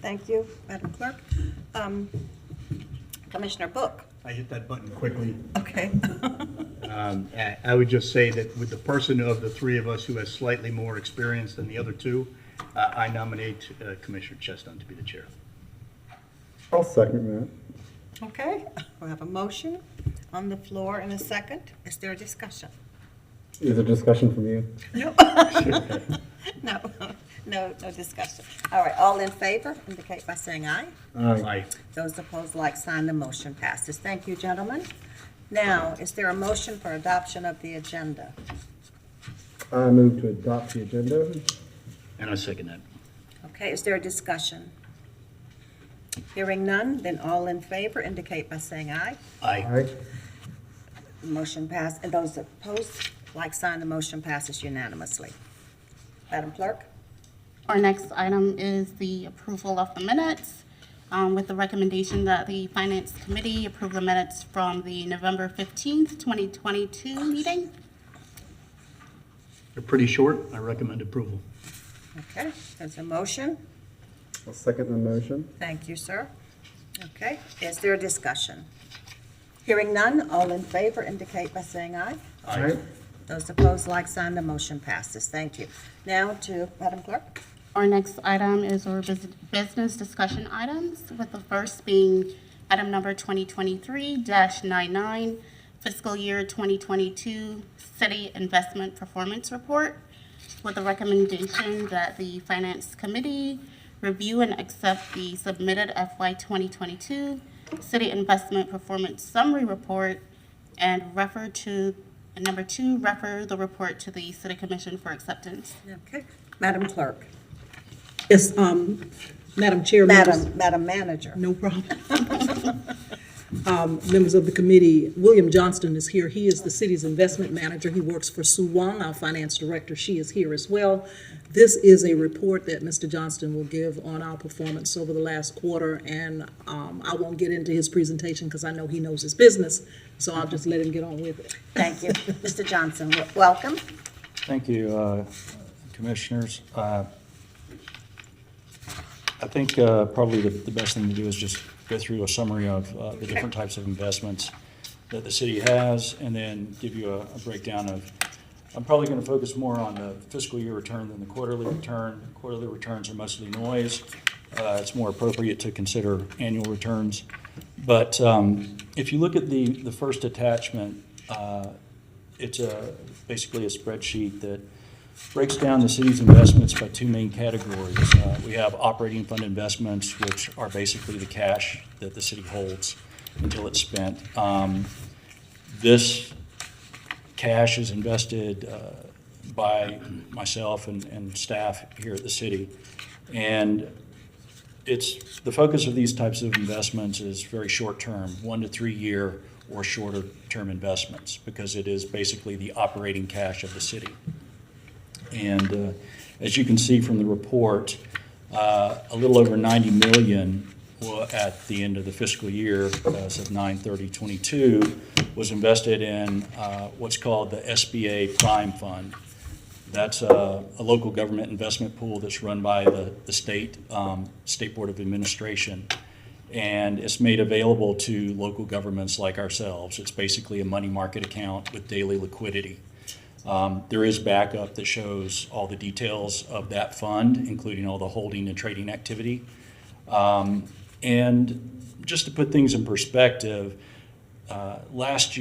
Thank you, Madam Clerk. Commissioner Book. I hit that button quickly. Okay. I would just say that with the person of the three of us who has slightly more experience than the other two, I nominate Commissioner Cheston to be the chair. I'll second that. Okay, we have a motion on the floor and a second. Is there a discussion? Is there discussion from you? No. No discussion. All right, all in favor indicate by saying aye. Aye. Those opposed, like sign. The motion passes. Thank you, gentlemen. Now, is there a motion for adoption of the agenda? I move to adopt the agenda. And I second that. Okay, is there a discussion? Hearing none, then all in favor indicate by saying aye. Aye. Aye. Motion passed, and those opposed, like sign. The motion passes unanimously. Madam Clerk? Our next item is the approval of the minutes, with the recommendation that the Finance Committee approve the minutes from the November 15th, 2022 meeting. They're pretty short. I recommend approval. Okay, there's a motion. I'll second the motion. Thank you, sir. Okay, is there a discussion? Hearing none, all in favor indicate by saying aye. Aye. Those opposed, like sign. The motion passes. Thank you. Now to Madam Clerk. Our next item is our business discussion items, with the first being item number 2023-99, fiscal year 2022 City Investment Performance Report, with the recommendation that the Finance Committee review and accept the submitted FY 2022 City Investment Performance Summary Report and refer the report to the City Commission for acceptance. Okay, Madam Clerk. Yes, Madam Chair. Madam Manager. No problem. Members of the committee, William Johnston is here. He is the city's investment manager. He works for Sue Wong, our finance director. She is here as well. This is a report that Mr. Johnston will give on our performance over the last quarter, and I won't get into his presentation because I know he knows his business, so I'll just let him get on with it. Thank you. Mr. Johnson, welcome. Thank you, Commissioners. I think probably the best thing to do is just go through a summary of the different types of investments that the city has, and then give you a breakdown of, I'm probably going to focus more on the fiscal year return than the quarterly return. Quarterly returns are mostly noise. It's more appropriate to consider annual returns. But if you look at the first attachment, it's basically a spreadsheet that breaks down the city's investments by two main categories. We have operating fund investments, which are basically the cash that the city holds until it's spent. This cash is invested by myself and staff here at the city. And the focus of these types of investments is very short-term, 1 to 3 year or shorter term investments, because it is basically the operating cash of the city. And as you can see from the report, a little over $90 million at the end of the fiscal year, as of 9/30/22, was invested in what's called the SBA Prime Fund. That's a local government investment pool that's run by the State Board of Administration. And it's made available to local governments like ourselves. It's basically a money market account with daily liquidity. There is backup that shows all the details of that fund, including all the holding and trading activity. And just to put things in perspective, last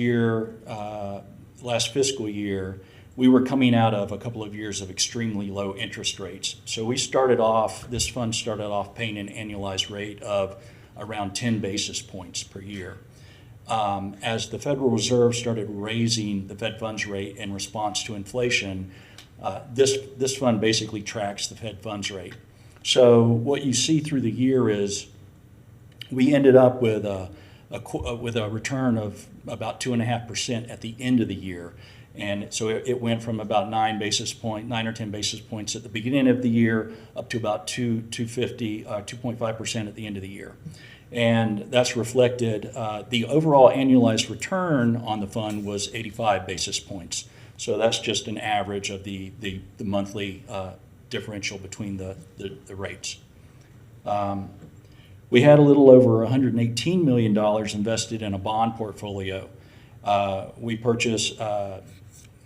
fiscal year, we were coming out of a couple of years of extremely low interest rates. So this fund started off paying an annualized rate of around 10 basis points per year. As the Federal Reserve started raising the Fed funds rate in response to inflation, this fund basically tracks the Fed funds rate. So what you see through the year is we ended up with a return of about 2.5% at the end of the year. And so it went from about 9 or 10 basis points at the beginning of the year up to about 2.5% at the end of the year. And that's reflected, the overall annualized return on the fund was 85 basis points. So that's just an average of the monthly differential between the rates. We had a little over $118 million invested in a bond portfolio.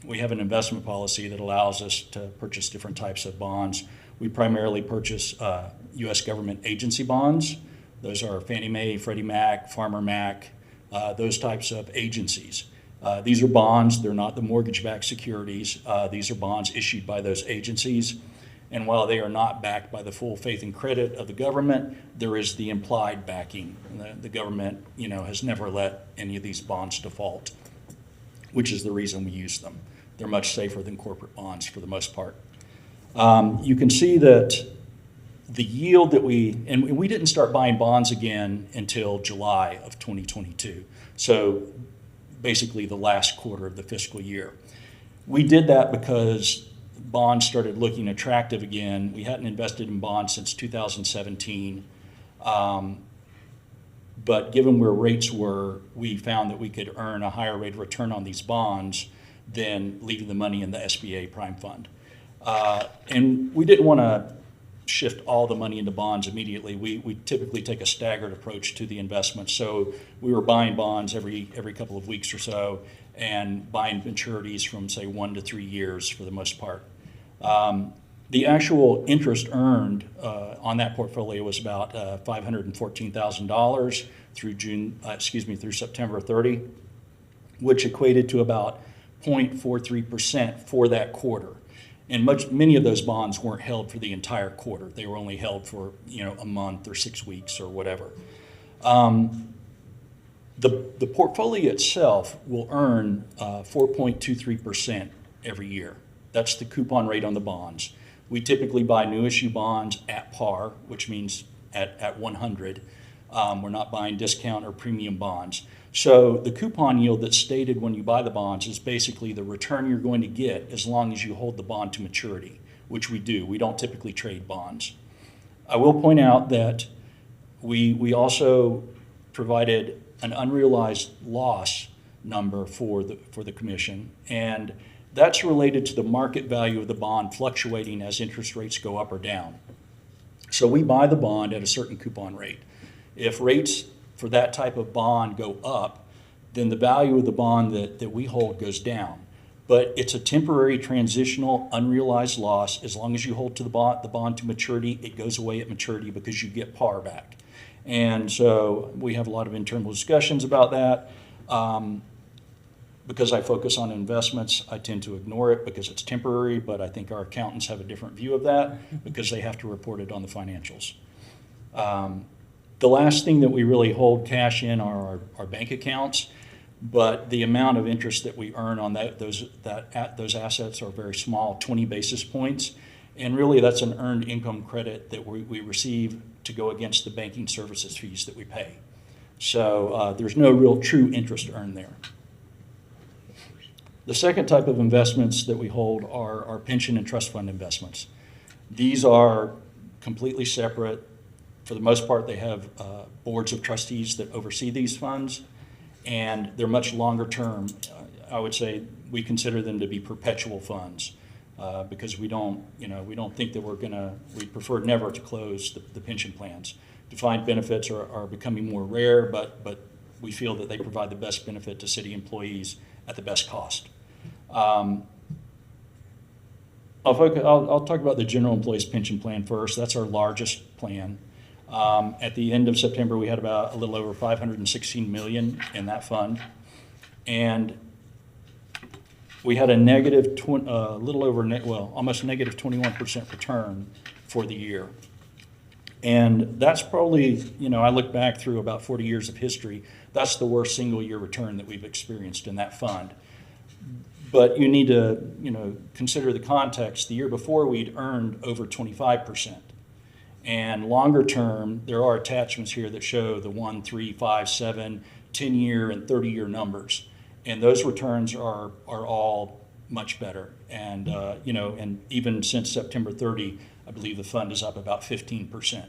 We have an investment policy that allows us to purchase different types of bonds. We primarily purchase U.S. government agency bonds. Those are Fannie Mae, Freddie Mac, Farmer Mac, those types of agencies. These are bonds, they're not the mortgage-backed securities. These are bonds issued by those agencies. And while they are not backed by the full faith and credit of the government, there is the implied backing. The government, has never let any of these bonds default, which is the reason we use them. They're much safer than corporate bonds for the most part. You can see that the yield that and we didn't start buying bonds again until July of 2022. So basically the last quarter of the fiscal year. We did that because bonds started looking attractive again. We hadn't invested in bonds since 2017. But given where rates were, we found that we could earn a higher rate of return on these bonds than leaving the money in the SBA Prime Fund. And we didn't want to shift all the money into bonds immediately. We typically take a staggered approach to the investment. So we were buying bonds every couple of weeks or so and buying maturities from, say, 1 to 3 years for the most part. The actual interest earned on that portfolio was about $514,000 through September 30, which equated to about 0.43% for that quarter. And many of those bonds weren't held for the entire quarter. They were only held for a month or 6 weeks or whatever. The portfolio itself will earn 4.23% every year. That's the coupon rate on the bonds. We typically buy new issue bonds at par, which means at 100. We're not buying discount or premium bonds. So the coupon yield that's stated when you buy the bonds is basically the return you're going to get as long as you hold the bond to maturity, which we do. We don't typically trade bonds. I will point out that we also provided an unrealized loss number for the commission, and that's related to the market value of the bond fluctuating as interest rates go up or down. So we buy the bond at a certain coupon rate. If rates for that type of bond go up, then the value of the bond that we hold goes down. But it's a temporary transitional unrealized loss. As long as you hold to the bond to maturity, it goes away at maturity because you get par back. And so we have a lot of internal discussions about that. Because I focus on investments, I tend to ignore it because it's temporary, but I think our accountants have a different view of that because they have to report it on the financials. The last thing that we really hold cash in are our bank accounts, but the amount of interest that we earn on those assets are very small, 20 basis points, and really that's an earned income credit that we receive to go against the banking services fees that we pay. So there's no real true interest earned there. The second type of investments that we hold are our pension and trust fund investments. These are completely separate. For the most part, they have boards of trustees that oversee these funds, and they're much longer term. I would say we consider them to be perpetual funds because we don't think that we prefer never to close the pension plans. Defined benefits are becoming more rare, but we feel that they provide the best benefit to city employees at the best cost. I'll talk about the general employees pension plan first. That's our largest plan. At the end of September, we had about a little over $516 million in that fund, and we had almost negative 21% return for the year. And that's probably, I look back through about 40 years of history, that's the worst single year return that we've experienced in that fund. But you need to, consider the context. The year before, we'd earned over 25%. And longer term, there are attachments here that show the 1, 3, 5, 7, 10-year, and 30-year numbers. And those returns are all much better. And, and even since September 30, I believe the fund is up about 15%.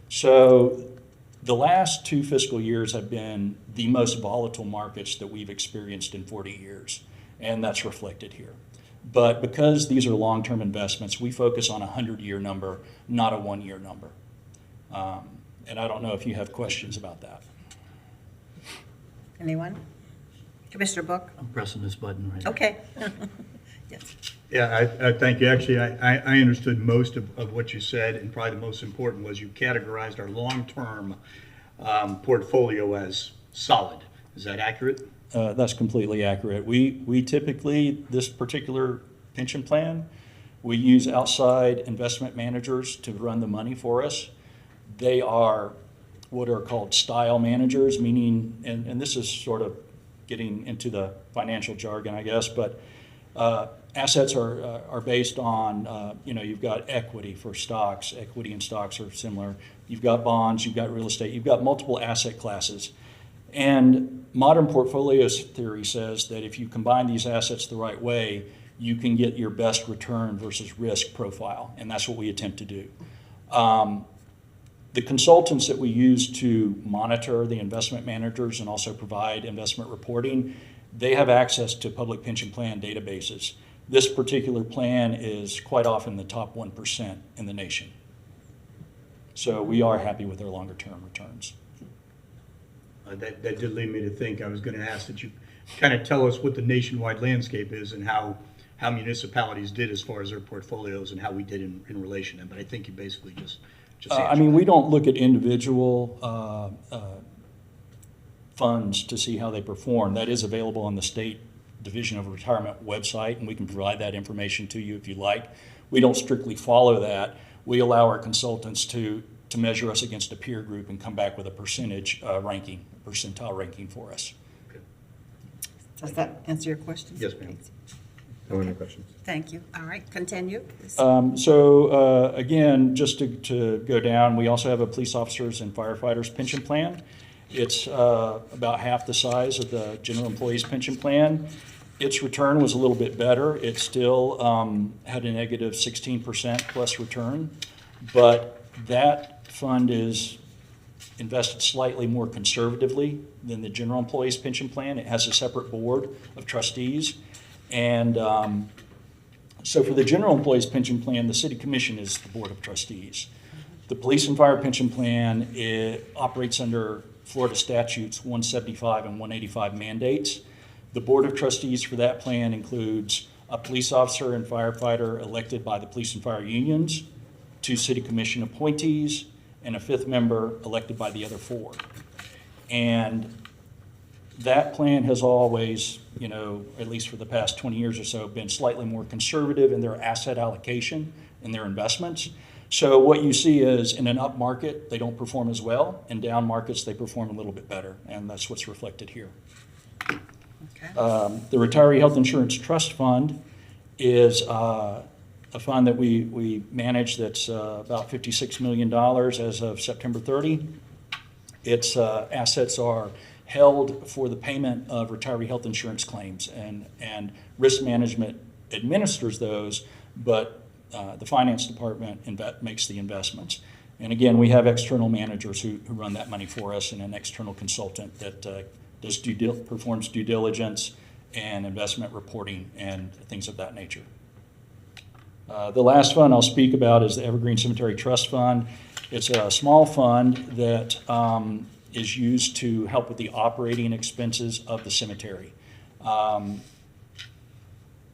So the last 2 fiscal years have been the most volatile markets that we've experienced in 40 years. And that's reflected here. But because these are long-term investments, we focus on a 100-year number, not a 1-year number. And I don't know if you have questions about that. Anyone? Commissioner Book? I'm pressing this button right now. Okay. Yes. Yeah, I thank you. Actually, I understood most of what you said, and probably the most important was you categorized our long-term portfolio as solid. Is that accurate? That's completely accurate. We typically, this particular pension plan, we use outside investment managers to run the money for us. They are what are called style managers, meaning, and this is sort of getting into the financial jargon, I guess, but assets are based on, you've got equity for stocks. Equity and stocks are similar. You've got bonds, you've got real estate, you've got multiple asset classes. And modern portfolio theory says that if you combine these assets the right way, you can get your best return versus risk profile, and that's what we attempt to do. The consultants that we use to monitor the investment managers and also provide investment reporting, they have access to public pension plan databases. This particular plan is quite often the top 1% in the nation. So we are happy with their longer term returns. That did lead me to think I was going to ask that you kind of tell us what the nationwide landscape is and how municipalities did as far as their portfolios and how we did in relation to them. But I think you basically just answered we don't look at individual funds to see how they perform. That is available on the State Division of Retirement website, and we can provide that information to you if you like. We don't strictly follow that. We allow our consultants to measure us against a peer group and come back with a percentile ranking for us. Does that answer your question? Yes, ma'am. No other questions? Thank you. All right, continue. Again, just to go down, we also have a police officers and firefighters pension plan. It's about half the size of the general employees pension plan. Its return was a little bit better. It still had a negative 16% plus return, but that fund is invested slightly more conservatively than the general employees pension plan. It has a separate board of trustees. And so for the general employees pension plan, the city commission is the board of trustees. The police and fire pension plan, it operates under Florida statutes 175 and 185 mandates. The board of trustees for that plan includes a police officer and firefighter elected by the police and fire unions, 2 city commission appointees, and a 5th member elected by the other 4. And that plan has always, at least for the past 20 years or so, been slightly more conservative in their asset allocation and their investments. So what you see is in an up market, they don't perform as well. In down markets, they perform a little bit better, and that's what's reflected here. Okay. The Retiree Health Insurance Trust Fund is a fund that we manage that's about $56 million as of September 30. Its assets are held for the payment of retiree health insurance claims, and risk management administers those, but the finance department makes the investments. And again, we have external managers who run that money for us, and an external consultant that performs due diligence and investment reporting and things of that nature. The last fund I'll speak about is the Evergreen Cemetery Trust Fund. It's a small fund that is used to help with the operating expenses of the cemetery.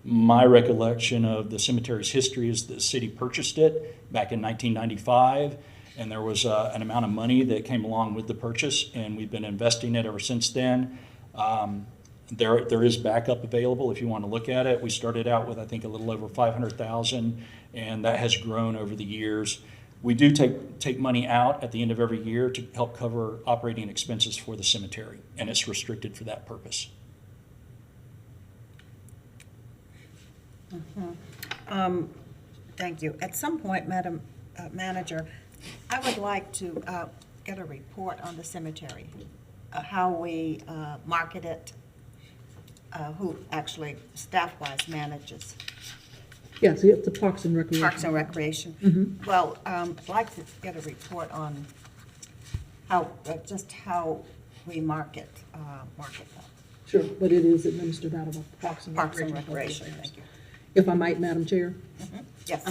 My recollection of the cemetery's history is the city purchased it back in 1995, and there was an amount of money that came along with the purchase, and we've been investing it ever since then. There is backup available if you want to look at it. We started out with, I think, a little over $500,000, and that has grown over the years. We do take money out at the end of every year to help cover operating expenses for the cemetery, and it's restricted for that purpose. Thank you. At some point, Madam Manager, I would like to get a report on the cemetery, how we market it, who actually staff-wise manages. Yes, it's the Parks and Recreation. Parks and Recreation. Well, I'd like to get a report on how, just how we market that. Sure, but it is administered out of Parks and Parks and Recreation. Recreation, thank you. If I might, Madam Chair. Yes.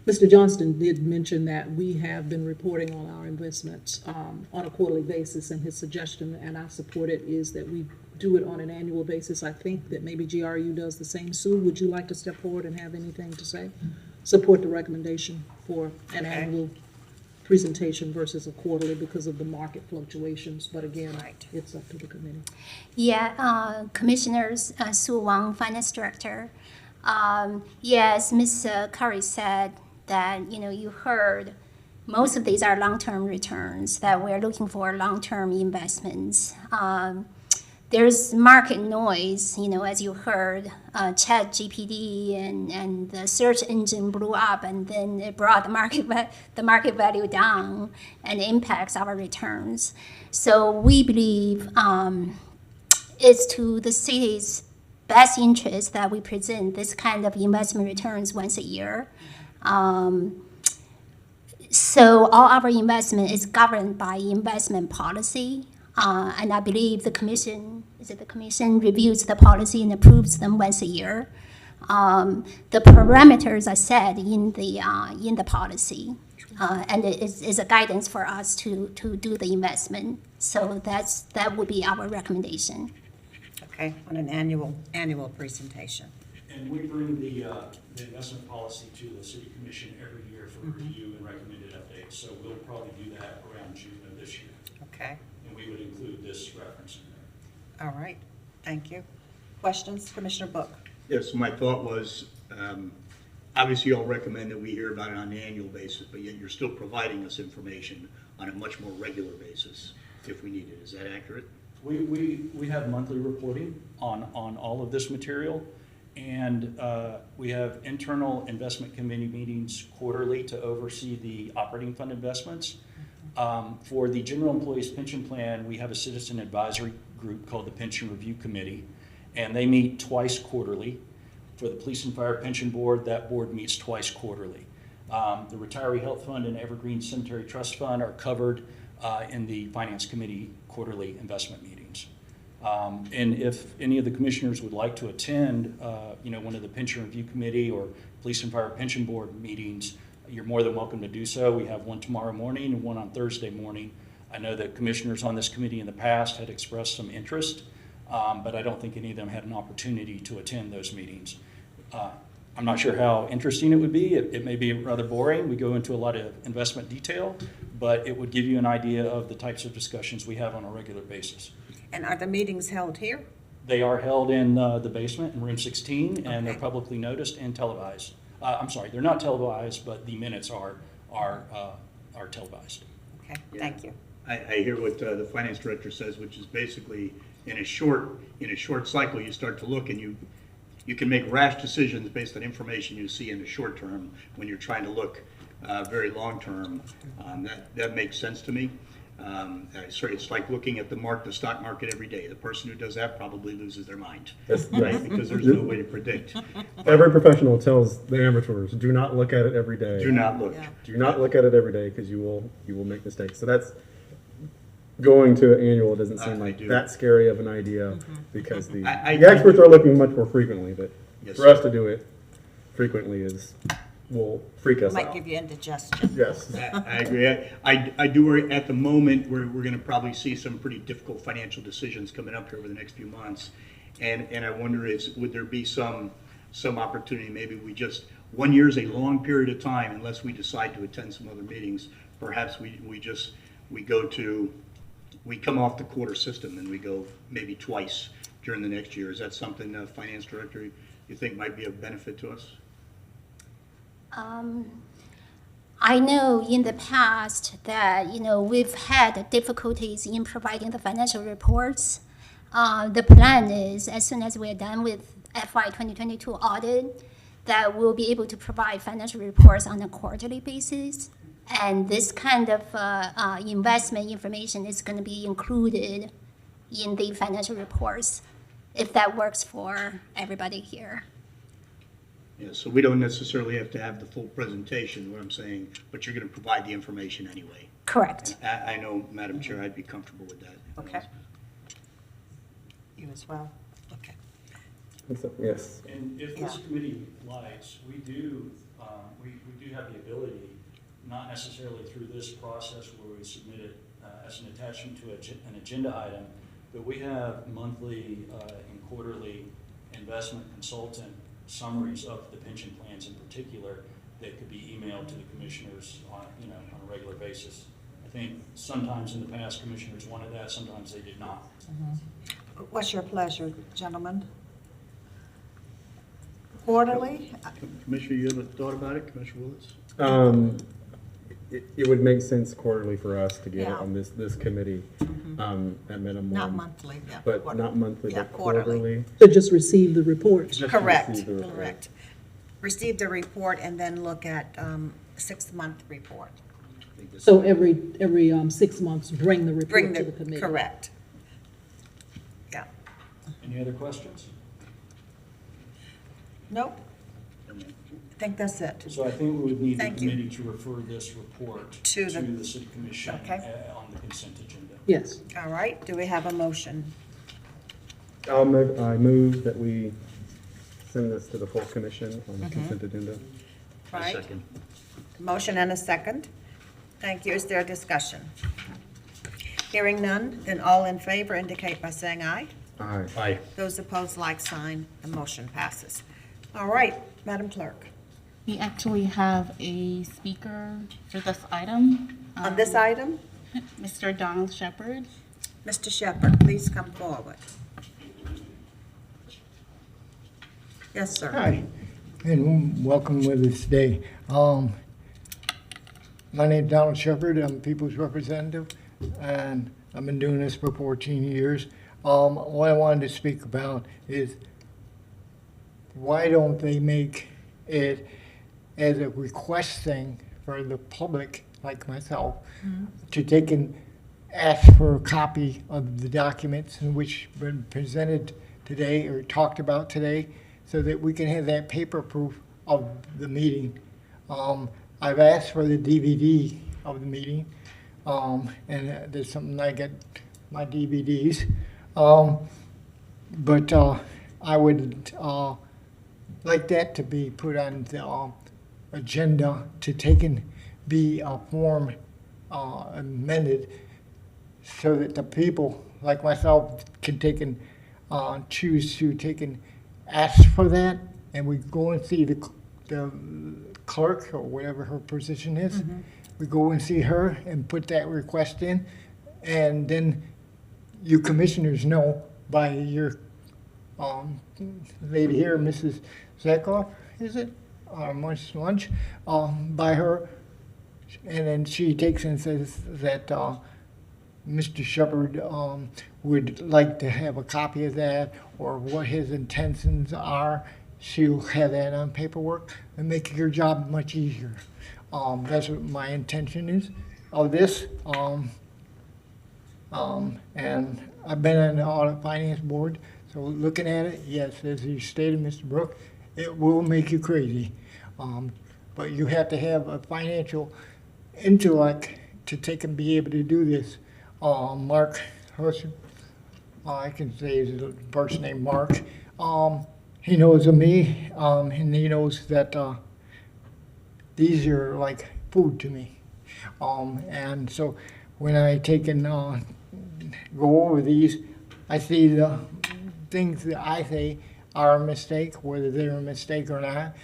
Mr. Johnston did mention that we have been reporting on our investments on a quarterly basis, and his suggestion, and I support it, is that we do it on an annual basis. I think that maybe GRU does the same. Sue, would you like to step forward and have anything to say? Support the recommendation for an annual presentation versus a quarterly because of the market fluctuations, but again, Right. it's up to the committee. Yeah, Commissioners, Sue Wang, Finance Director. Yes, Ms. Curry said that, you heard most of these are long-term returns, that we're looking for long-term investments. There's market noise, as you heard, ChatGPT and the search engine blew up, and then it brought the market value down and impacts our returns. So we believe it's to the city's best interest that we present this kind of investment returns once a year. So all our investment is governed by investment policy. And I believe the commission reviews the policy and approves them once a year. The parameters are set in the policy, and it is a guidance for us to do the investment. So that would be our recommendation. Okay, on an annual presentation. And we bring the investment policy to the city commission every year for review and recommended updates. So we'll probably do that around June of this year. Okay, And we would include this reference in there. all right, thank you. Questions, Commissioner Book? Yes, my thought was, obviously you all recommend that we hear about it on an annual basis, but yet you're still providing us information on a much more regular basis if we need it. Is that accurate? We have monthly reporting on all of this material, and we have internal investment committee meetings quarterly to oversee the operating fund investments. For the general employees pension plan, we have a citizen advisory group called the Pension Review Committee, and they meet twice quarterly. For the Police and Fire Pension Board, that board meets twice quarterly. The Retiree Health Fund and Evergreen Cemetery Trust Fund are covered in the Finance Committee quarterly investment meetings. And if any of the commissioners would like to attend, one of the Pension Review Committee or Police and Fire Pension Board meetings, you're more than welcome to do so. We have one tomorrow morning and one on Thursday morning. I know that commissioners on this committee in the past had expressed some interest, but I don't think any of them had an opportunity to attend those meetings. I'm not sure how interesting it would be. It may be rather boring. We go into a lot of investment detail, but it would give you an idea of the types of discussions we have on a regular basis. And are the meetings held here? They are held in the basement in room 16, and they're Okay. publicly noticed and televised. I'm sorry, they're not televised, but the minutes are televised. Okay, thank you. I hear what the finance director says, which is basically in a short cycle, you start to look and you can make rash decisions based on information you see in the short term. When you're trying to look very long term, that makes sense to me. It's like looking at the stock market every day. The person who does that probably loses their mind, right? Because there's no way to predict. Every professional tells the amateurs, do not look at it every day. Do not look. Yeah. Do not look at it every day because you will make mistakes. So that's going to an annual doesn't seem I like do. that scary of an idea because the I experts are looking much more frequently. But Yes, for sir. us to do it frequently will freak us Might out. give you indigestion. Yes. I agree. I do worry at the moment we're going to probably see some pretty difficult financial decisions coming up here over the next few months. And I wonder would there be some opportunity, maybe we just, 1 year is a long period of time unless we decide to attend some other meetings. Perhaps we come off the quarter system and we go maybe twice during the next year. Is that something, Finance Director, you think might be of benefit to us? I know in the past that, we've had difficulties in providing the financial reports. The plan is, as soon as we're done with FY 2022 audit, that we'll be able to provide financial reports on a quarterly basis. And this kind of investment information is going to be included in the financial reports, if that works for everybody here. Yeah, so we don't necessarily have to have the full presentation, what I'm saying, but you're going to provide the information anyway. Correct. I know, Madam Chair, I'd be comfortable with that. Okay. You as well? Okay. Yes. And if this Yeah. committee likes, we do have the ability, not necessarily through this process where we submit it as an attachment to an agenda item, but we have monthly and quarterly investment consultant summaries of the pension plans in particular that could be emailed to the commissioners on a regular basis. I think sometimes in the past, commissioners wanted that, sometimes they did not. What's your pleasure, gentlemen? Quarterly? Commissioner, you ever thought about it, Commissioner Willis? It would make sense quarterly for us to get it Yeah. on this committee, at minimum. Not monthly, yeah. But quarterly. not monthly, Yeah, but quarterly. To just receive the report. Just Correct, receive the report. correct. Receive the report and then look at 6-month report. So every 6 months, bring the Bring report to the committee. correct. Yeah. Any other questions? Nope. I think that's it. So I think we would need the Thank you. committee to refer this report To to the- the city commission Okay. on the consent agenda. Yes. All right, do we have a motion? I move that we send this to the full commission on Mm-hmm. the consent agenda. Right. Second. Motion and a second. Thank you. Is there a discussion? Hearing none, then all in favor indicate by saying aye. Aye. Aye. Those opposed, like sign. The motion passes. All right, Madam Clerk. We actually have a speaker for this item. On this item, Mr. Donald Shepard. Mr. Shepherd, please come forward. Yes, sir. Hi, and welcome with us today. My name's Donald Shepard. I'm a People's Representative, and I've been doing this for 14 years. What I wanted to speak about is why don't they make it as a request thing for the public, like myself, to take and ask for a copy of the documents in which been presented today or talked about today, so that we can have that paper proof of the meeting. I've asked for the DVD of the meeting, and there's something I get my DVDs. But I would like that to be put on the agenda to take and be a form amended so that the people like myself can take and choose to take and ask for that, and we go and see the clerk or whatever her position is. We go and see her and put that request in, and then you commissioners know by your lady here, Mrs. Zakoff, is it? Lunch, by her, and then she takes and says that Mr. Shepard would like to have a copy of that, or what his intentions are. She'll have that on paperwork and make your job much easier. That's what my intention is of this. And I've been on the Audit Finance Board, so looking at it, yes, as you stated, Mr. Brook, it will make you crazy. But you have to have a financial intellect to take and be able to do this. Mark Hurst, I can say his first name, Mark. He knows of me, and he knows that these are like food to me. And so when I take and go over these, I see the things that I say are a mistake, whether they're a mistake or not.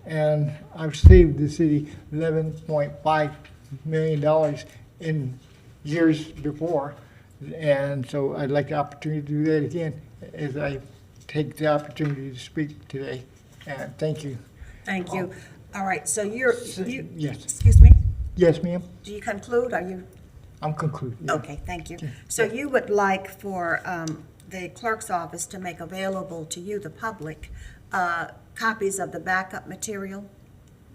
And I've saved the city $11.5 million in years before. And so I'd like the opportunity to do that again as I take the opportunity to speak today. And thank you. Thank you. All right, so you, Yes. excuse me, Yes, ma'am. do you conclude? Are you? I'm concluding. Okay, thank you. So you would like for the clerk's office to make available to you, the public, copies of the backup material?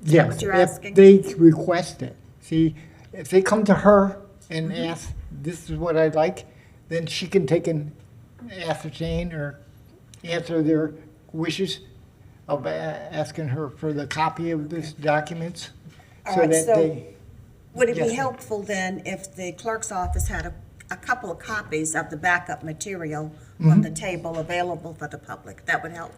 Yes, what you're if asking? they request it. See, if they come to her and ask, this is what I'd like, then she can take and ascertain or answer their wishes of asking her for the copy of this documents. All right, so they, would it Yes, be ma'am. helpful then if the clerk's office had a couple of copies of the backup material on the table available for the public. That would help.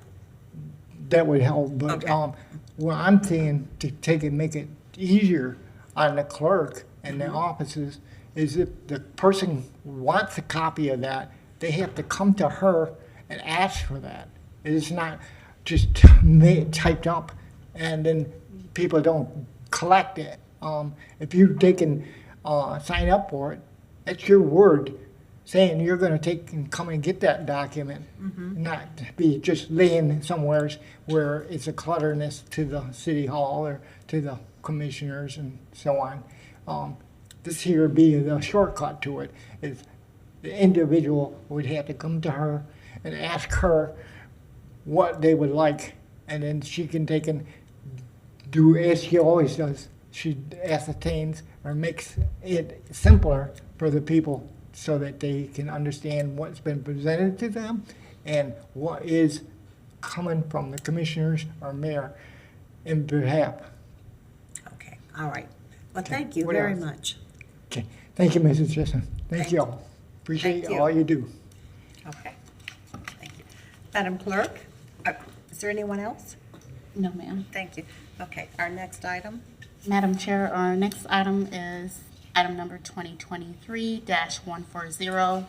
That would help, but Okay. what I'm saying to take and make it easier on the clerk and the offices is if the person wants a copy of that, they have to come to her and ask for that. It's not just typed up and then people don't collect it. If they can sign up for it, that's your word saying you're going to take and come and get that document, not be just laying somewhere where it's a clutterness to the city hall or to the commissioners and so on. This here would be the shortcut to it. Is the individual would have to come to her and ask her what they would like, and then she can take and do as she always does. She ascertains or makes it simpler for the people so that they can understand what's been presented to them and what is coming from the commissioners or mayor in behalf. Okay, all right. Well, thank you What very else? much. Okay, thank you, Mrs. Jesson. Thank Thank you all. Appreciate Thank you. all you do. Okay, thank you. Madam Clerk, is there anyone else? No, ma'am. Thank you. Okay, our next item. Madam Chair, our next item is item number 2023-140,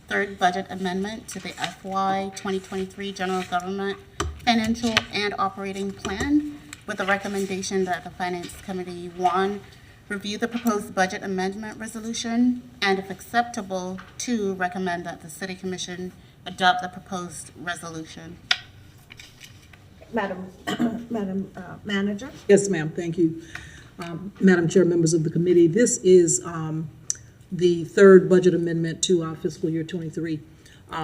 third budget amendment to the FY 2023 General Government Financial and Operating Plan, with a recommendation that the Finance Committee, 1, review the proposed budget amendment resolution, and if acceptable, 2, recommend that the City Commission adopt the proposed resolution. Madam Manager? Yes, ma'am, thank you. Madam Chair, members of the committee, this is the third budget amendment to our fiscal year '23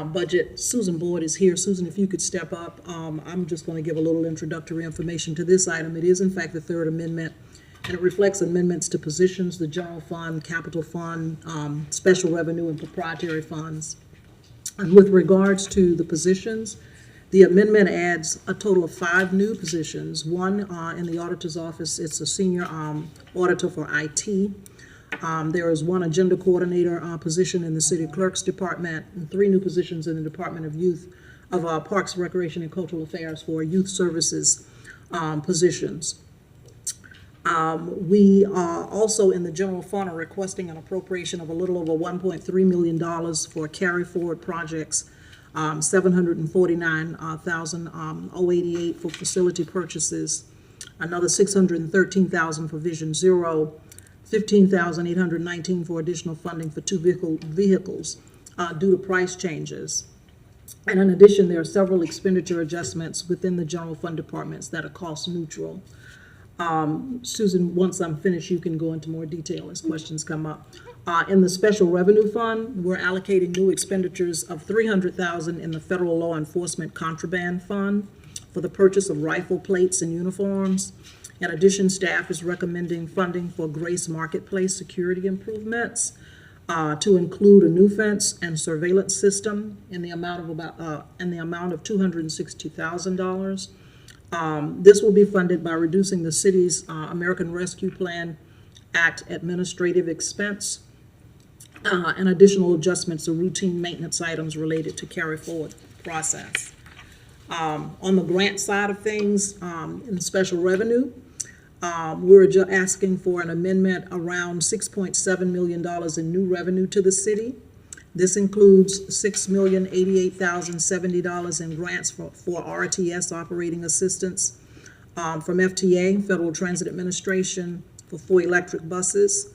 budget. Susan Boyd is here. Susan, if you could step up. I'm just going to give a little introductory information to this item. It is in fact the third amendment, and it reflects amendments to positions, the general fund, capital fund, special revenue, and proprietary funds. And with regards to the positions, the amendment adds a total of 5 new positions. One in the auditor's office, it's a senior auditor for IT. There is 1 agenda coordinator position in the city clerk's department, and 3 new positions in the Department of Youth, Parks, Recreation, and Cultural Affairs for youth services positions. We also in the general fund are requesting an appropriation of a little over $1.3 million for carry forward projects. $749,088 for facility purchases, another $613,000 for Vision Zero, $15,819 for additional funding for 2 vehicles due to price changes. And in addition, there are several expenditure adjustments within the general fund departments that are cost neutral. Susan, once I'm finished, you can go into more detail as questions come up. In the special revenue fund, we're allocating new expenditures of $300,000 in the federal law enforcement contraband fund for the purchase of rifle plates and uniforms. In addition, staff is recommending funding for Grace Marketplace security improvements to include a new fence and surveillance system in the amount of $260,000. This will be funded by reducing the city's American Rescue Plan Act administrative expense and additional adjustments to routine maintenance items related to carry forward process. On the grant side of things, in special revenue, we're asking for an amendment around $6.7 million in new revenue to the city. This includes $6,088,070 in grants for RTS operating assistance from FTA, Federal Transit Administration, for 4 electric buses,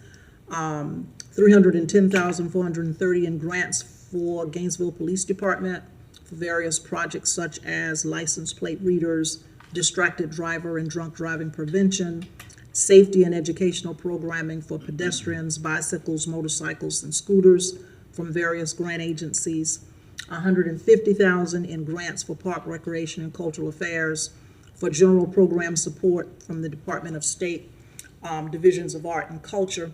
$310,430 in grants for Gainesville Police Department for various projects such as license plate readers, distracted driver and drunk driving prevention, safety and educational programming for pedestrians, bicycles, motorcycles, and scooters from various grant agencies, $150,000 in grants for park recreation and cultural affairs, for general program support from the Department of State Divisions of Art and Culture,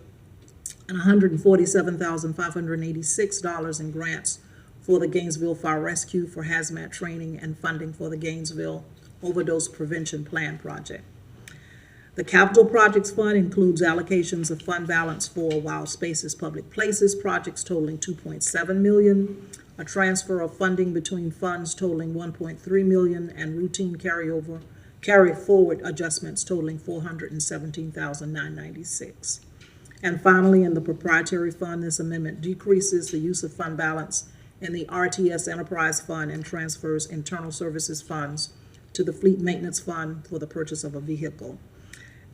and $147,586 in grants for the Gainesville Fire Rescue for hazmat training and funding for the Gainesville Overdose Prevention Plan project. The Capital Projects Fund includes allocations of fund balance for Wild Spaces Public Places projects totaling $2.7 million, a transfer of funding between funds totaling $1.3 million, and routine carry forward adjustments totaling $417,996. And finally, in the proprietary fund, this amendment decreases the use of fund balance in the RTS Enterprise Fund and transfers internal services funds to the Fleet Maintenance Fund for the purchase of a vehicle.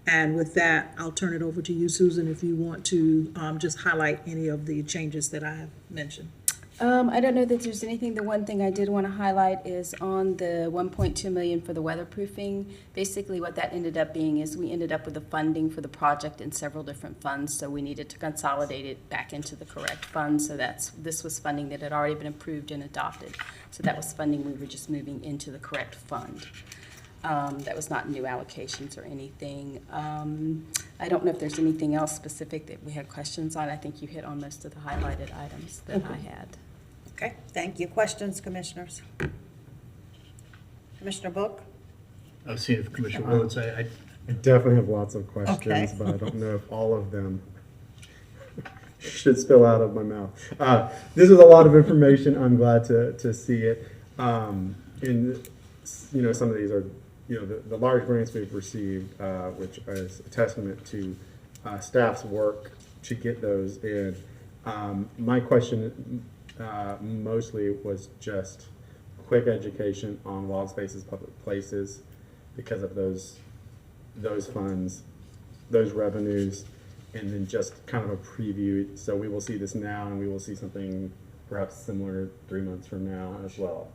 And with that, I'll turn it over to you, Susan, if you want to just highlight any of the changes that I have mentioned. I don't know that there's anything. The one thing I did want to highlight is on the 1.2 million for the weatherproofing. Basically what that ended up being is we ended up with the funding for the project in several different funds, so we needed to consolidate it back into the correct fund. So this was funding that had already been approved and adopted. So that was funding we were just moving into the correct fund. That was not new allocations or anything. I don't know if there's anything else specific that we had questions on. I think you hit on most of the highlighted items that I had. Okay, thank you. Questions, commissioners? Commissioner Book? I've seen if Commissioner Willetts, I I definitely have lots of questions, Okay. but I don't know if all of them should spill out of my mouth. This is a lot of information. I'm glad to see it. And some of these are, the large grants we've received, which is a testament to staff's work to get those in. My question mostly was just quick education on wild spaces, public places, because of those funds, those revenues, and then just kind of a preview. So we will see this now, and we will see something perhaps similar 3 months from now as well.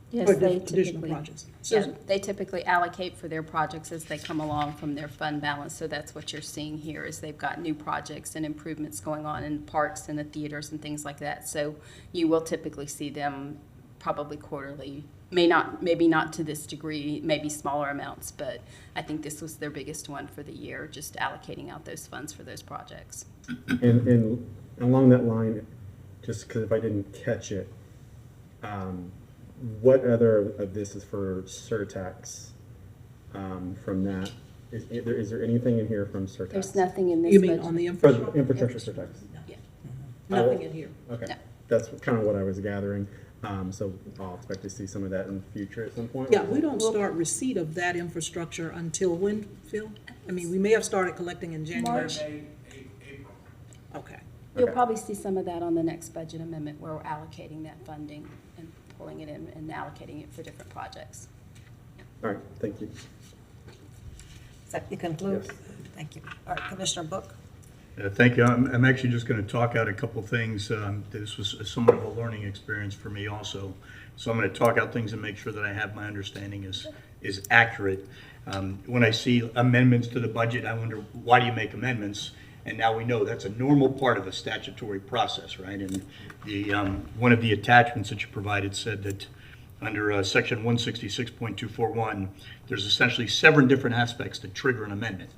Yes, Or they additional typically, projects. yeah, Susan? they typically allocate for their projects as they come along from their fund balance. So that's what you're seeing here is they've got new projects and improvements going on in parks and the theaters and things like that. So you will typically see them probably quarterly, maybe not to this degree, maybe smaller amounts, but I think this was their biggest one for the year, just allocating out those funds for those projects. And along that line, just because if I didn't catch it, what other of this is for surtax from that? Is there anything in here from surtax? There's nothing in this You mean budget. on the For infrastructure? the infrastructure surtax? Yeah. Nothing in here. Okay, No. that's kind of what I was gathering. So I'll expect to see some of that in the future at some point. Yeah, we don't start receipt of that infrastructure until when, Phil? I mean, we may have started collecting in January. March. Okay. You'll Okay. probably see some of that on the next budget amendment where we're allocating that funding and pulling it in and allocating it for different projects. All right, thank you. Is that you conclude? Yes. Thank you. All right, Commissioner Book? Thank you. I'm actually just going to talk out a couple things. This was somewhat of a learning experience for me also. So I'm going to talk out things and make sure that I have my understanding is accurate. When I see amendments to the budget, I wonder, why do you make amendments? And now we know that's a normal part of a statutory process, right? And the one of the attachments that you provided said that under section 166.241, there's essentially 7 different aspects that trigger an amendment.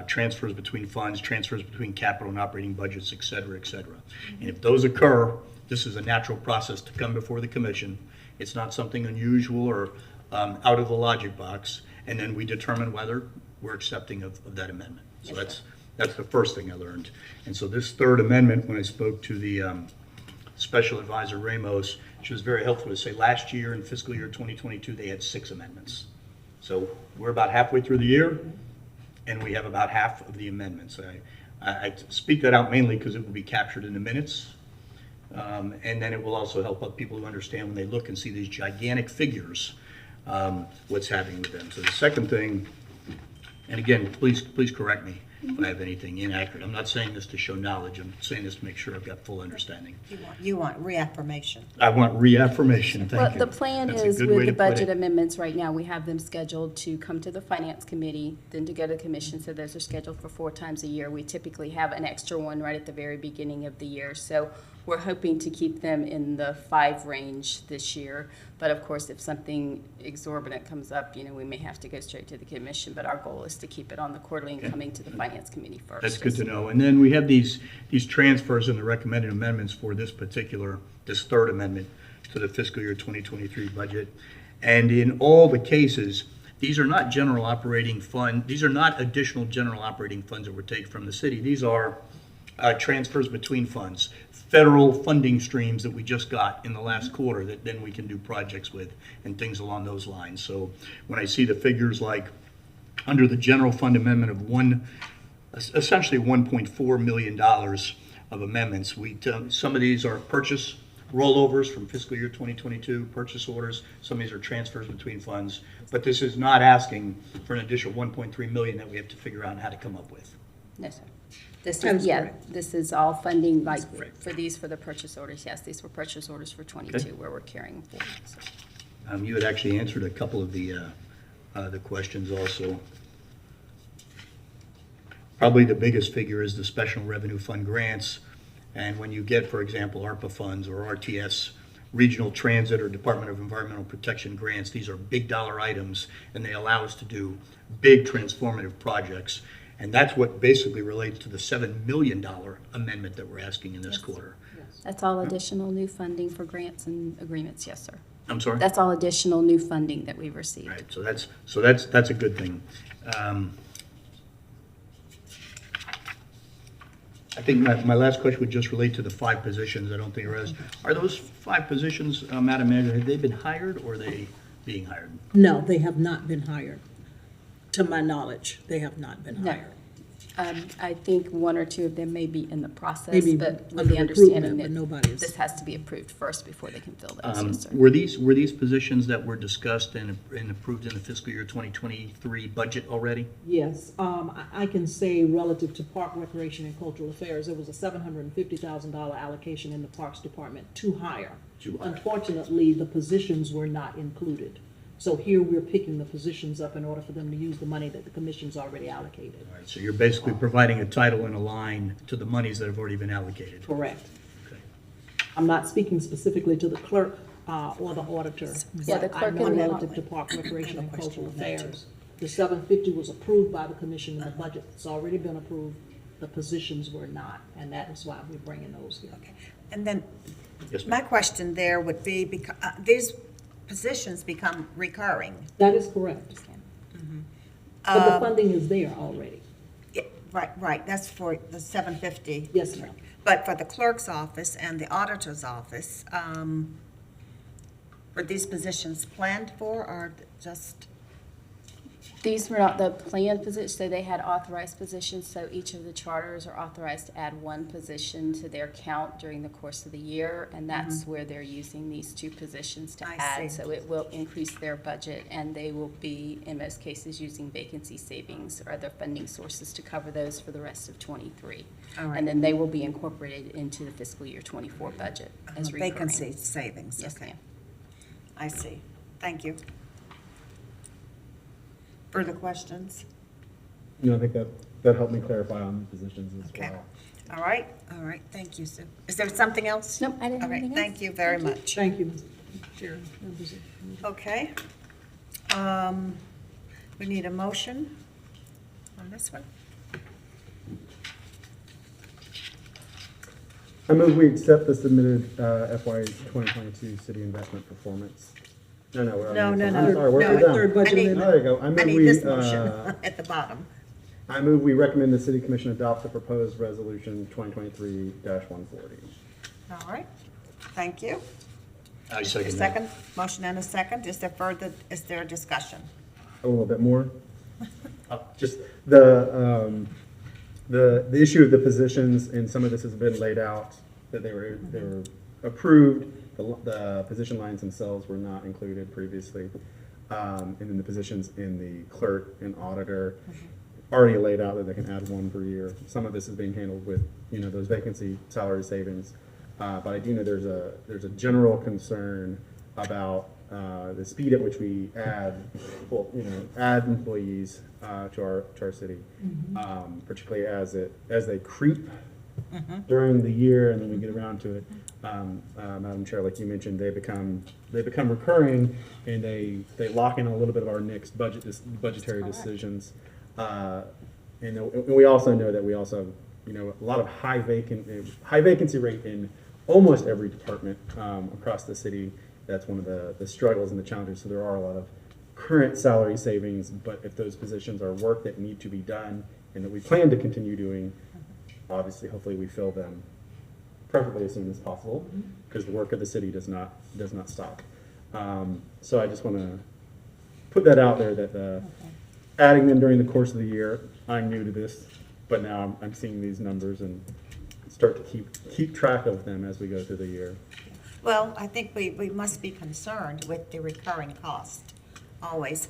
Transfers between funds, transfers between capital and operating budgets, et cetera, et cetera. And if those occur, this is a natural process to come before the commission. It's not something unusual or out of the logic box. And then we determine whether we're accepting of that amendment. So that's the first thing I learned. And so this third amendment, when I spoke to the Special Advisor Ramos, she was very helpful to say last year in fiscal year 2022, they had 6 amendments. So we're about halfway through the year, and we have about half of the amendments. I speak that out mainly because it will be captured in the minutes, and then it will also help people who understand when they look and see these gigantic figures, what's happening with them. So the second thing, and again, please correct me if I have anything inaccurate. I'm not saying this to show knowledge. I'm saying this to make sure I've got full understanding. You want reaffirmation. I want reaffirmation. Thank Well, you. the plan That's a is good with way the to put budget it. amendments right now, we have them scheduled to come to the finance committee, then to go to the commission, so those are scheduled for 4 times a year. We typically have an extra one right at the very beginning of the year, so we're hoping to keep them in the 5 range this year. But of course, if something exorbitant comes up, we may have to go straight to the commission, but our goal is to keep it on the quarterly and coming to the finance committee first. That's good to know. And then we have these transfers and the recommended amendments for this third amendment to the fiscal year 2023 budget. And in all the cases, these are not general operating fund, these are not additional general operating funds that were taken from the city. These are transfers between funds, federal funding streams that we just got in the last quarter that then we can do projects with and things along those lines. So when I see the figures like under the general fund amendment of essentially $1.4 million of amendments, some of these are purchase rollovers from fiscal year 2022, purchase orders. Some of these are transfers between funds, but this is not asking for an additional 1.3 million that we have to figure out how to come up with. No, sir. This That is, is yeah, correct. this is all funding, like, correct. for the purchase orders, yes, these were purchase orders for 22 where we're carrying forward. So. You had actually answered a couple of the questions also. Probably the biggest figure is the special revenue fund grants. And when you get, for example, ARPA funds or RTS, regional transit or Department of Environmental Protection grants, these are big dollar items and they allow us to do big transformative projects. And that's what basically relates to the $7 million amendment that we're asking in this quarter. That's all additional new funding for grants and agreements, yes, sir. I'm sorry? That's all additional new funding that we've received. Right, so that's a good thing. I think my last question would just relate to the 5 positions. I don't think there is. Are those 5 positions, Madam Manager, have they been hired or are they being hired? No, they have not been hired. To my knowledge, they have not been No. hired. I think 1 or 2 of them may be in the process, Maybe but with under the understanding recruitment, but that nobody is. this has to be approved first before they can fill those, yes, sir. Were these positions that were discussed and approved in the fiscal year 2023 budget already? Yes, I can say relative to Park, Recreation, and Cultural Affairs, there was a $750,000 allocation in the Parks Department to hire. To hire. Unfortunately, the positions were not included. So here we're picking the positions up in order for them to use the money that the commission's already allocated. All right, so you're basically providing a title and a line to the monies that have already been allocated. Correct. Okay. I'm not speaking specifically to the clerk or the auditor. Yeah, the but clerk I know and the- relative to Park, Recreation, and Cultural Affairs. The $750 was approved by the commission in the budget. It's already been approved. The positions were not, and that is why we're bringing those here. Okay. And then Yes, my ma'am. question there would be, because these positions become recurring. That is correct. But the funding is there already. Yeah, right, that's for the 750. Yes, ma'am. But for the clerk's office and the auditor's office, were these positions planned for or just? These were not the planned positions, so they had authorized positions, so each of the charters are authorized to add 1 position to their count during the course of the year, and that's where they're using these 2 positions to I add. see. So it will increase their budget, and they will be, in most cases, using vacancy savings or other funding sources to cover those for the rest of '23. All right. And then they will be incorporated into the fiscal year '24 budget as recurring. Vacancy savings, Yes, okay. ma'am. I see. Thank you. Further questions? I think that helped me clarify on the positions as Okay. well. All right, thank you, Sue. Is there something else? Nope, I didn't have All right, anything thank else. you very much. Thank you, Ms. Chair. Members of- Okay. We need a motion on this one. I move we accept the submitted FY 2022 city investment performance. No, we're on No, this no, one. no. I'm sorry, no, we're down. Third budget I need- amendment. There you go. I move need we, this motion at the bottom. I move we recommend the city commission adopt the proposed resolution 2023-140. All right, thank you. I A second that. second, motion and a second. Is there a discussion? A little bit more. Just the issue of the positions, and some of this has been laid out, that they were approved. The position lines themselves were not included previously. And then the positions in the clerk and auditor already laid out that they can add 1 per year. Some of this is being handled with, those vacancy salary savings. But I do know there's a general concern about the speed at which we add employees to our city, particularly as they creep during the year, and then we get around to it. Madam Chair, like you mentioned, they become recurring, and they lock in a little bit of our next budgetary decisions. And we also know that we also have a lot of high vacancy rate in almost every department across the city. That's one of the struggles and the challenges. So there are a lot of current salary savings, but if those positions are work that need to be done and that we plan to continue doing, obviously, hopefully we fill them preferably as soon as possible, because the work of the city does not stop. So I just want to put that out there that adding them during the course of the year, I'm new to this, but now I'm seeing these numbers and start to keep track of them as we go through the year. Well, I think we must be concerned with the recurring cost, always.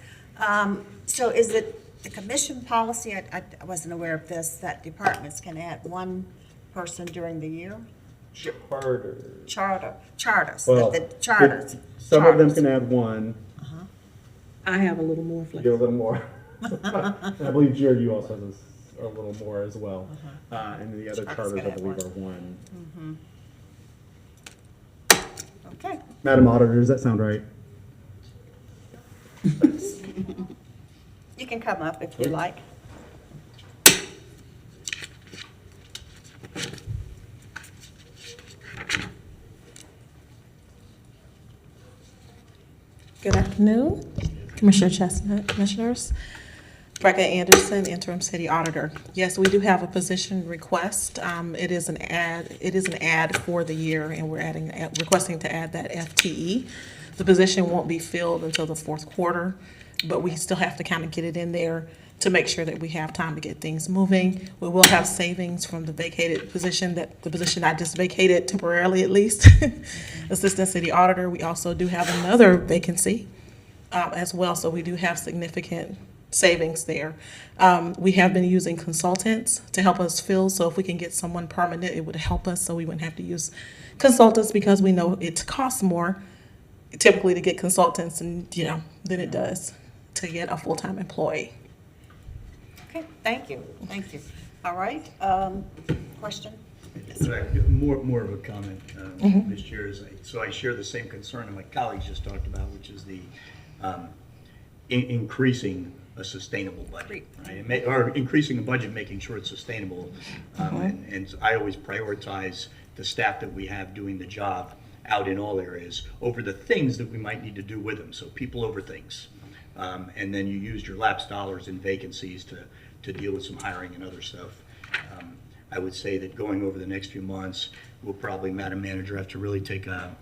So is it the commission policy, I wasn't aware of this, that departments can add one person during the year? Charters, Well, the charters. Some of them charters. can add one, I have a little more you get a flexibility. little more. And I believe Jared, you also have a little more as well. And the other Charters charters, can I add believe, one. are one. Okay. Madam Auditor, does that sound right? You can come up if you like. Good afternoon, Commissioner Chestnut, Commissioners. Rebecca Anderson, Interim City Auditor. Yes, we do have a position request. It is an ad for the year, and we're requesting to add that FTE. The position won't be filled until the fourth quarter, but we still have to kind of get it in there to make sure that we have time to get things moving. We will have savings from the vacated position, the position I just vacated temporarily at least, Assistant City Auditor. We also do have another vacancy as well, so we do have significant savings there. We have been using consultants to help us fill, so if we can get someone permanent, it would help us, so we wouldn't have to use consultants, because we know it costs more typically to get consultants than it does to get a full-time employee. Okay, thank you. All right, question? More of a comment, Ms. Chair. So I share the same concern that my colleagues just talked about, which is the increasing a sustainable budget, right? Or increasing a budget, making sure it's sustainable. And I always prioritize the staff that we have doing the job out in all areas over the things that we might need to do with them. So people over things. And then you used your lapsed dollars in vacancies to deal with some hiring and other stuff. I would say that going over the next few months, we'll probably, Madam Manager, have to really take a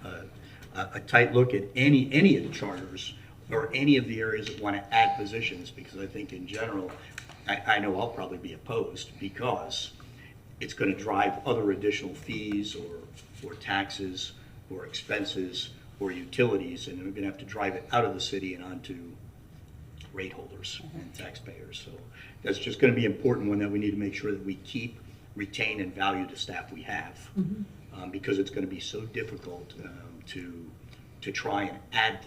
tight look at any of the charters or any of the areas that want to add positions, because I think in general, I know I'll probably be opposed, because it's going to drive other additional fees or taxes or expenses or utilities, and we're going to have to drive it out of the city and onto rate holders and taxpayers. So that's just going to be an important one that we need to make sure that we keep, retain, and value the staff we have, because it's going to be so difficult to try and add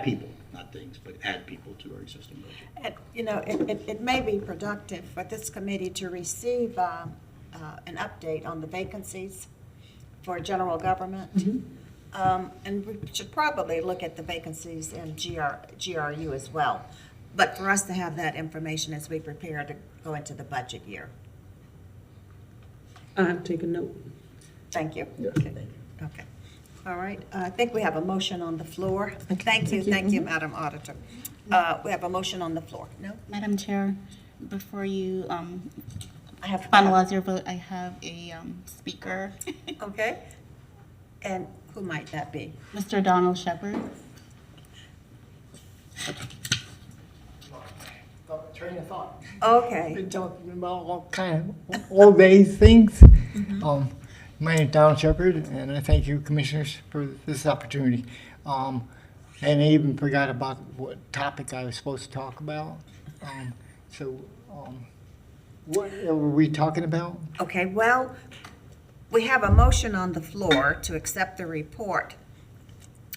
people, not things, but add people to our existing budget. And, it may be productive for this committee to receive an update on the vacancies for general government. And we should probably look at the vacancies in GRU as well. But for us to have that information as we prepare to go into the budget year. I have taken note. Thank you. Yes, Okay. Okay. All right. I think we have a motion on the floor. Thank you, Madam Auditor. We have a motion on the floor. No? Madam Chair, before you I have. finalize your vote, I have a speaker, Okay. And who might that be? Mr. Donald Shepard. Train of thought. Okay. Been talking about all kind of old days things. My name is Donald Shepard, and I thank you, commissioners, for this opportunity. And I even forgot about what topic I was supposed to talk about. What were we talking about? Okay, well, we have a motion on the floor to accept the report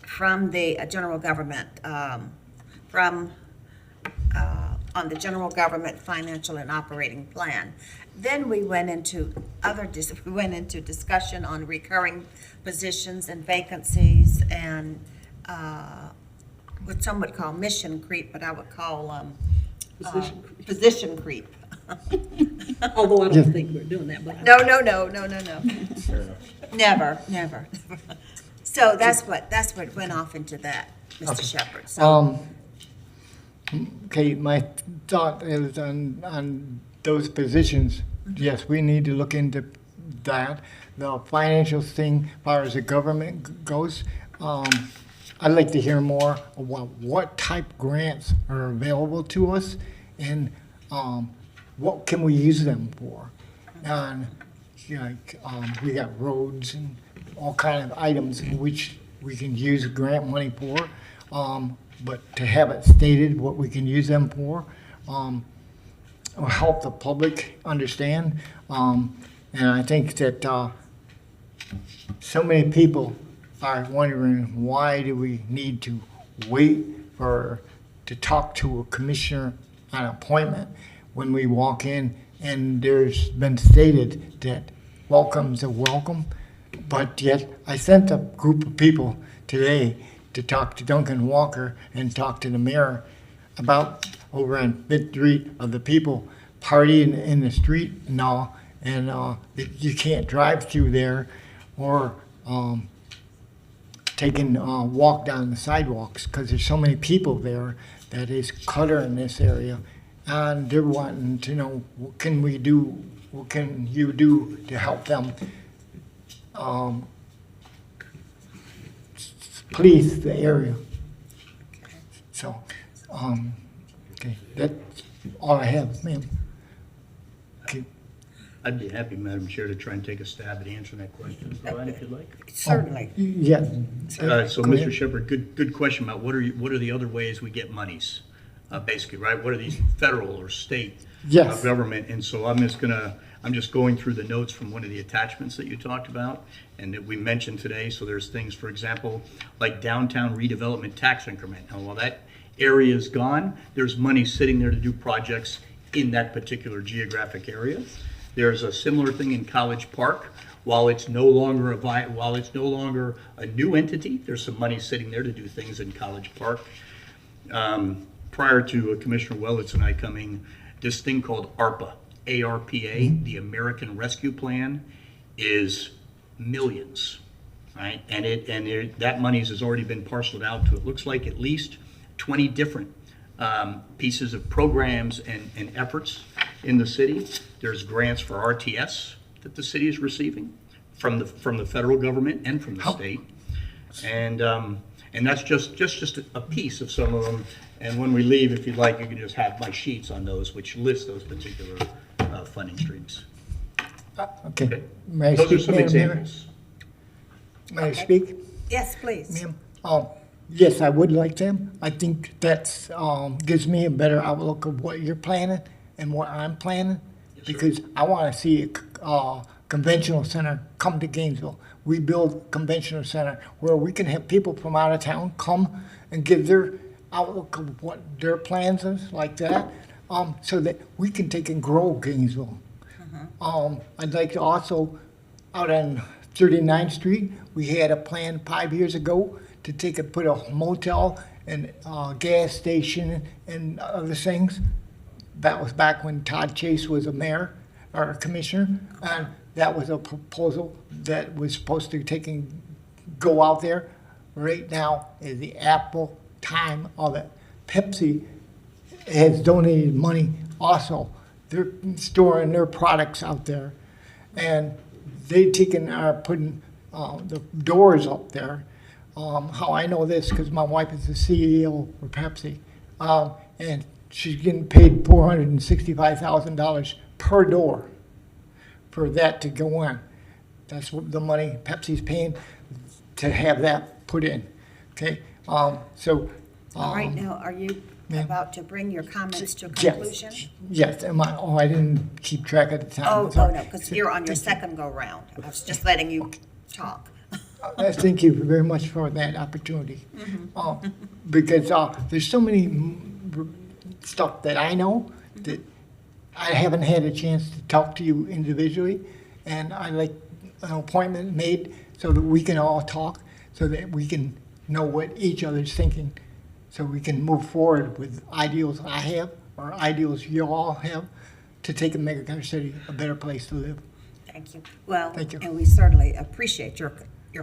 from the general government, on the general government financial and operating plan. Then we went into discussion on recurring positions and vacancies and what some would call mission creep, but I would call position creep. Although I don't think we're doing that, but. No. Never. So that's what went off into that, Mr. Shepard. So, Okay, my thought is on those positions, yes, we need to look into that. The financial thing, as far as the government goes, I'd like to hear more about what type grants are available to us and what can we use them for. And like, we got roads and all kind of items in which we can use grant money for. But to have it stated what we can use them for, will help the public understand. And I think that so many people are wondering, why do we need to wait to talk to a commissioner on appointment when we walk in and there's been stated that welcome's a welcome, but yet I sent a group of people today to talk to Duncan Walker and talk to the mayor about over on Fifth Street of the people partying in the street and all, and you can't drive through there or taking walk down the sidewalks because there's so many people there that is clutter in this area, and they're wanting to know what can we do, what can you do to help them police the area. So, okay, that's all I have, ma'am. Okay. I'd be happy, Madam Chair, to try and take a stab at answering that question, if you'd like. Certainly. Yeah. So, Go Mr. ahead. Shepherd, good question about what are the other ways we get monies, basically, right? What are these federal or state Yes. government? And so I'm just going through the notes from one of the attachments that you talked about and that we mentioned today. So there's things, for example, like downtown redevelopment tax increment. Now, while that area is gone, there's money sitting there to do projects in that particular geographic area. There's a similar thing in College Park. While it's no longer a new entity, there's some money sitting there to do things in College Park. Prior to Commissioner Wellitz and I coming, this thing called ARPA, A-R-P-A, the American Rescue Plan, is millions, right? And that money's has already been parceled out to, it looks like, at least 20 different pieces of programs and efforts in the city. There's grants for RTS that the city is receiving from the federal government and from the state, and that's just a piece of some of them. And when we leave, if you'd like, you can just have my sheets on those, which list those particular funding streams. Okay. Okay. May I Those are speak, some Madam Mayor? examples. May I speak? Yes, please. Ma'am, yes, I would like them. I think that's gives me a better outlook of what you're planning and what I'm planning, because I want to see a conventional center come to Gainesville. We build a conventional center where we can have people from out of town come and give their outlook of what their plans is, like that, so that we can take and grow Gainesville. I'd like to also, out on 39th Street, we had a plan 5 years ago to take and put a motel and a gas station and other things. That was back when Todd Chase was a mayor or a commissioner, and that was a proposal that was supposed to take and go out there. Right now is the apple time of it. Pepsi has donated money also. They're storing their products out there, and they are putting the doors up there. How I know this, because my wife is the CEO for Pepsi, and she's getting paid $465,000 per door for that to go in. That's what the money Pepsi's paying to have that put in. Okay, so. All right, now, are you ma'am. about to bring your comments to Yes. conclusion? Yes, I didn't keep track of the time. Oh, Sorry. no, because you're on your second go-round. I was just letting you talk. Thank you very much for that opportunity. Because there's so many stuff that I know that I haven't had a chance to talk to you individually, and I like an appointment made so that we can all talk, so that we can know what each other's thinking, so we can move forward with ideals I have or ideals you all have to take and make our city a better place to live. Thank you. Well, Thank you. and we certainly appreciate your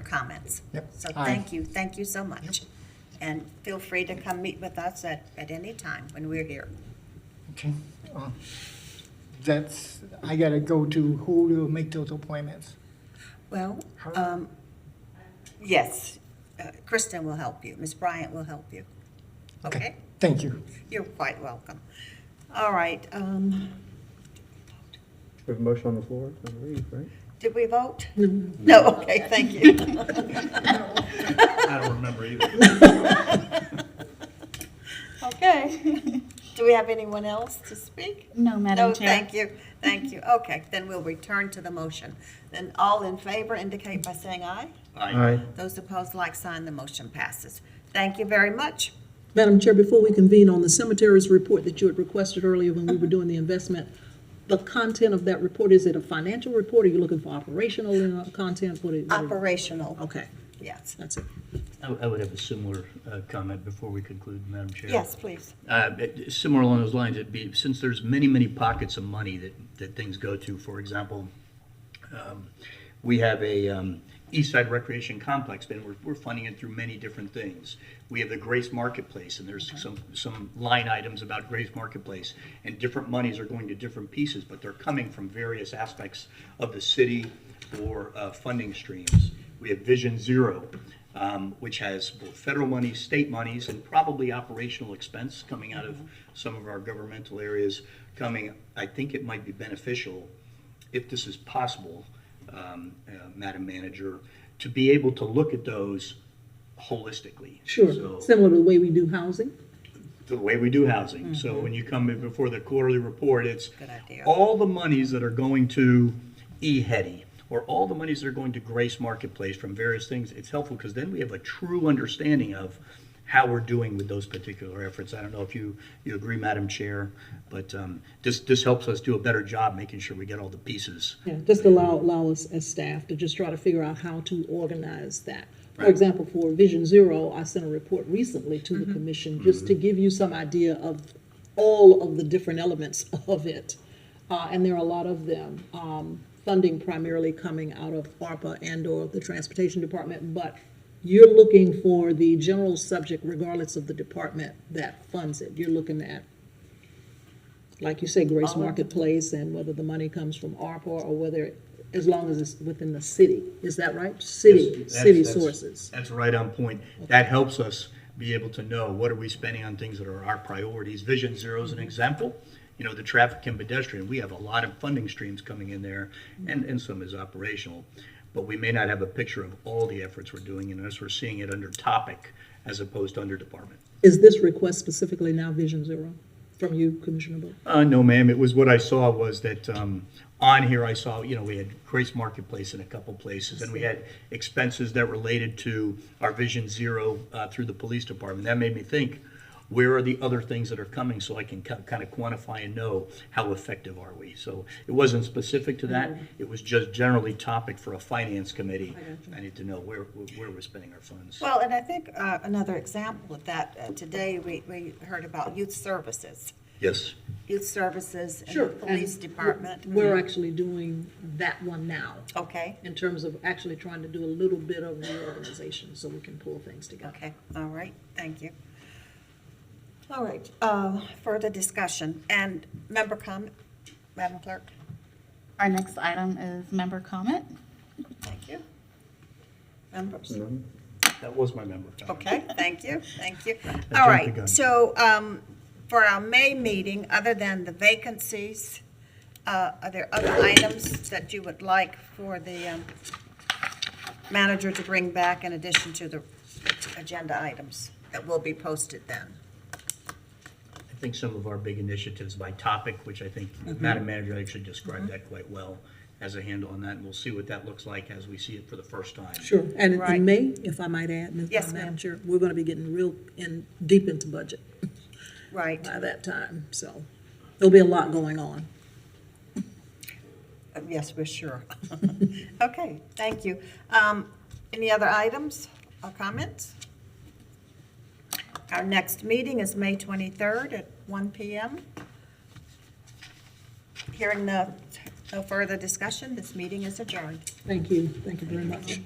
comments. Yep. So Aye. thank you so much. And feel free to come meet with us at any time when we're here. Okay. I gotta go to who will make those appointments? Well, Her? yes, Kristen will help you. Ms. Bryant will help you. Okay? Thank you. You're quite welcome. All right, We have a motion on the floor to leave, right? did we vote? No, okay, thank you. I don't remember either. Okay. Do we have anyone else to speak? No, Madam No, Chair. thank you, thank you. Okay, then we'll return to the motion. Then all in favor indicate by saying aye. Aye. Those opposed, like sign, the motion passes. Thank you very much. Madam Chair, before we convene on the cemeteries report that you had requested earlier when we were doing the investment, the content of that report, is it a financial report? Are you looking for operational content? What is it? Operational, Okay, yes. that's it. I would have a similar comment before we conclude, Madam Chair. Yes, please. Similar along those lines, it'd be, since there's many, many pockets of money that things go to, for example, we have a East Side Recreation Complex, and we're funding it through many different things. We have the Grace Marketplace, and there's some line items about Grace Marketplace, and different monies are going to different pieces, but they're coming from various aspects of the city or funding streams. We have Vision Zero, which has both federal monies, state monies, and probably operational expense coming out of some of our governmental areas coming. I think it might be beneficial, if this is possible, Madam Manager, to be able to look at those holistically. Sure, So, similar to the way we do housing. the way we do housing. So when you come in before the quarterly report, it's Good idea. all the monies that are going to E-Heady, or all the monies that are going to Grace Marketplace from various things. It's helpful because then we have a true understanding of how we're doing with those particular efforts. I don't know if you agree, Madam Chair, but this helps us do a better job making sure we get all the pieces. Yeah, just allow us as staff to just try to figure out how to organize that. For Right. example, for Vision Zero, I sent a report recently to the commission just to give you some idea of all of the different elements of it. And there are a lot of them. Funding primarily coming out of ARPA and/or the Transportation Department, but you're looking for the general subject regardless of the department that funds it. You're looking at, like you say, Grace Marketplace, and whether the money comes from ARPA or whether, as long as it's within the city. Is that right? City sources. That's right on point. That helps us be able to know what are we spending on things that are our priorities. Vision Zero is an example. You know, the traffic and pedestrian, we have a lot of funding streams coming in there, and some is operational. But we may not have a picture of all the efforts we're doing unless we're seeing it under topic as opposed to under department. Is this request specifically now Vision Zero from you, Commissioner Bowe? No, ma'am. It was what I saw was that on here I saw, we had Grace Marketplace in a couple places, and we had expenses that related to our Vision Zero through the police department. That made me think, where are the other things that are coming so I can kind of quantify and know how effective are we? So it wasn't specific to that. It was just generally topic for a finance committee. I need to know where we're spending our funds. Well, and I think another example of that, today we heard about youth services. Yes. Youth services and Sure. the police And department. We're actually doing that one now, Okay, in terms of actually trying to do a little bit of reorganization so we can pull things together. okay, all right, thank you. All right, further discussion and member comment, Madam Clerk? Our next item is member comment. Thank you. Members? None? That was my member comment. Okay, thank you, thank you. jumped All the right, gun. so for our May meeting, other than the vacancies, are there other items that you would like for the manager to bring back in addition to the agenda items that will be posted then? I think some of our big initiatives by topic, which I think Madam Manager actually described that quite well, has a handle on that, and we'll see what that looks like as we see it for the first time. Sure, and Right. in May, if I might add, Yes, Madam ma'am. Chair, we're gonna be getting deep into budget Right, by that time, so there'll be a lot going on. yes, we're sure. Okay, thank you. Any other items or comments? Our next meeting is May 23rd at 1 PM. Hearing no further discussion, this meeting is adjourned. Thank you very much.